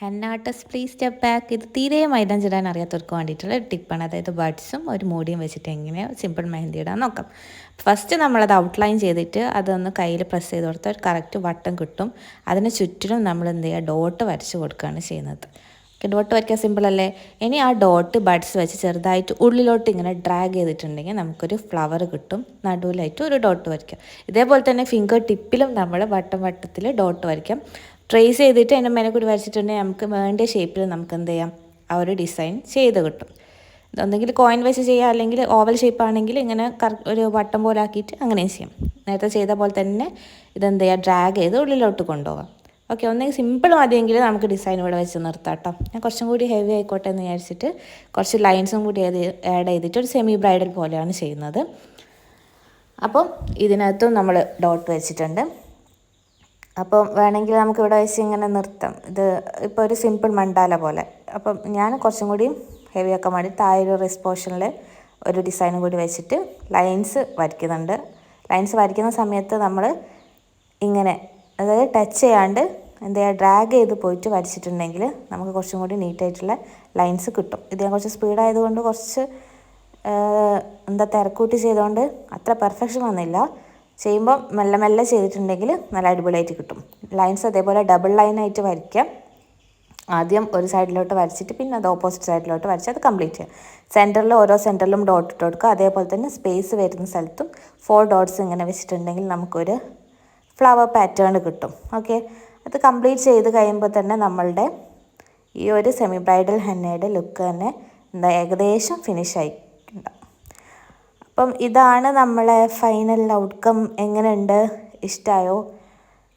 Henna artist please step back. ഇത് തീരെ മൈലാഞ്ചി ഇടാൻ അറിയാത്തവർക്ക് വേണ്ടിയിട്ടുള്ള ഒരു ടിപ്പാണ്. അതായത് ബഡ്സും ഒരു മൂടിയും വെച്ചിട്ട് എങ്ങനെ സിമ്പിൾ മെഹന്തി ഇടാൻ നോക്കാം. ഫസ്റ്റ് നമ്മളത് ഔട്ട്ലൈൻ ചെയ്തിട്ട് അതൊന്ന് കയ്യിൽ പ്രസ് ചെയ്ത് കൊടുത്താൽ ഒരു കറക്റ്റ് വട്ടം കിട്ടും. അതിന് ചുറ്റിലും നമ്മൾ എന്ത് ചെയ്യുക, ഡോട്ട് വരച്ച് കൊടുക്കുകയാണ് ചെയ്യുന്നത്. ഡോട്ട് വരയ്ക്കാൻ സിമ്പിളല്ലേ. ഇനി ആ ഡോട്ട് ബഡ്സ് വെച്ച് ചെറുതായിട്ട് ഉള്ളിലോട്ട് ഇങ്ങനെ ഡ്രാഗ് ചെയ്തിട്ടുണ്ടെങ്കിൽ നമുക്കൊരു ഫ്ലവർ കിട്ടും. നടുവിലായിട്ട് ഒരു ഡോട്ട് വരയ്ക്കാം. ഇതേപോലെ തന്നെ ഫിംഗർ ടിപ്പിലും നമ്മൾ വട്ടത്തിൽ ഡോട്ട് വരയ്ക്കാം. ട്രേസ് ചെയ്തിട്ട് അതിൻ്റെ മേലെ കൂടി വരച്ചിട്ടുണ്ടെങ്കിൽ നമുക്ക് വേണ്ട ഷേപ്പിൽ നമുക്ക് എന്ത് ചെയ്യാം, ആ ഒരു ഡിസൈൻ ചെയ്ത് കിട്ടും. ഒന്നെങ്കിൽ കോയിൻ വെച്ച് ചെയ്യാം, അല്ലെങ്കിൽ ഓവൽ ഷേപ്പ് ആണെങ്കിൽ ഇങ്ങനെ ഒരു വട്ടം പോലെ ആക്കിയിട്ട് അങ്ങനെയും ചെയ്യാം. നേരത്തെ ചെയ്ത പോലെ തന്നെ ഇതെന്ത് ചെയ്യുക, ഡ്രാഗ് ചെയ്ത് ഉള്ളിലോട്ട് കൊണ്ടുപോകാം. ഓക്കെ, ഒന്നെങ്കിൽ സിമ്പിൾ മതിയെങ്കിൽ നമുക്ക് ഡിസൈൻ ഇവിടെ വെച്ച് നിർത്താം കേട്ടോ. ഞാൻ കുറച്ചും കൂടി ഹെവി ആയിക്കോട്ടെ എന്ന് വിചാരിച്ചിട്ട് കുറച്ച് ലൈൻസും കൂടി ആഡ് ചെയ്തിട്ട് ഒരു സെമി ബ്രൈഡൽ പോലെയാണ് ചെയ്യുന്നത്. അപ്പം ഇതിനകത്തും നമ്മൾ ഡോട്ട് വെച്ചിട്ടുണ്ട്. അപ്പം വേണമെങ്കിൽ നമുക്ക് ഇവിടെ വെച്ച് ഇങ്ങനെ നിർത്താം. ഇത് ഇപ്പോൾ ഒരു സിമ്പിൾ മണ്ടാല പോലെ. അപ്പം ഞാൻ കുറച്ചും കൂടി ഹെവി ആക്കാൻ വേണ്ടി താഴെ ഒരു റിസ്റ്റ് പോർഷനിൽ ഒരു ഡിസൈനും കൂടി വെച്ചിട്ട് ലൈൻസ് വരയ്ക്കുന്നുണ്ട്. ലൈൻസ് വരയ്ക്കുന്ന സമയത്ത് നമ്മൾ ഇങ്ങനെ, അതായത് ടച്ച് ചെയ്യാണ്ട് എന്താ ചെയ്യുക, ഡ്രാഗ് ചെയ്ത് പോയിട്ട് വരച്ചിട്ടുണ്ടെങ്കിൽ നമുക്ക് കുറച്ചും കൂടി നീറ്റായിട്ടുള്ള ലൈൻസ് കിട്ടും. ഇത് ഞാൻ കുറച്ച് സ്പീഡായതുകൊണ്ട് കുറച്ച് തിരക്കൂട്ടി ചെയ്തുകൊണ്ട് അത്ര പെർഫെക്ഷൻ വന്നില്ല. ചെയ്യുമ്പോൾ മെല്ലെ മെല്ലെ ചെയ്തിട്ടുണ്ടെങ്കിൽ നല്ല അടിപൊളിയായിട്ട് കിട്ടും. ലൈൻസ് അതേപോലെ ഡബിൾ ലൈനായിട്ട് വരയ്ക്കാം. ആദ്യം ഒരു സൈഡിലോട്ട് വരച്ചിട്ട് പിന്നെ അത് ഓപ്പോസിറ്റ് സൈഡിലോട്ട് വരച്ച് അത് കംപ്ലീറ്റ് ചെയ്യാം. സെൻറ്ററിൽ ഓരോ സെൻറ്ററിലും ഡോട്ട് ഇട്ട് കൊടുക്കുക. അതേപോലെ തന്നെ സ്പേസ് വരുന്ന സ്ഥലത്തും 4 ഡോട്ട്സ് ഇങ്ങനെ വെച്ചിട്ടുണ്ടെങ്കിൽ നമുക്കൊരു ഫ്ലവർ പാറ്റേൺ കിട്ടും. ഓക്കെ, അത് കംപ്ലീറ്റ് ചെയ്ത് കഴിയുമ്പോൾ തന്നെ നമ്മളുടെ ഈ ഒരു സെമി ബ്രൈഡൽ ഹെന്നയുടെ ലുക്ക് തന്നെ ഏകദേശം ഫിനിഷായി ഉണ്ടാവും. അപ്പം ഇതാണ് നമ്മളെ ഫൈനൽ ഔട്ട്കം. എങ്ങനെയുണ്ട്, ഇഷ്ടമായോ?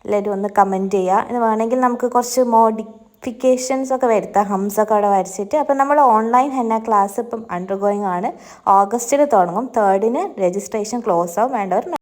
എല്ലാവരും ഒന്ന് കമൻറ്റ് ചെയ്യുക. ഇത് വേണമെങ്കിൽ നമുക്ക് കുറച്ച് മോഡിഫിക്കേഷൻസ് ഒക്കെ വരുത്താം, ഹംസൊക്കെ അവിടെ വരച്ചിട്ട്. അപ്പം നമ്മൾ ഓൺലൈൻ ഹെന്ന ക്ലാസ് ഇപ്പം അണ്ടർഗോയിങ് ആണ്. ഓഗസ്റ്റിൽ തുടങ്ങും. 3rd രജിസ്ട്രേഷൻ ക്ലോസ് ആവും. വേണ്ടവർ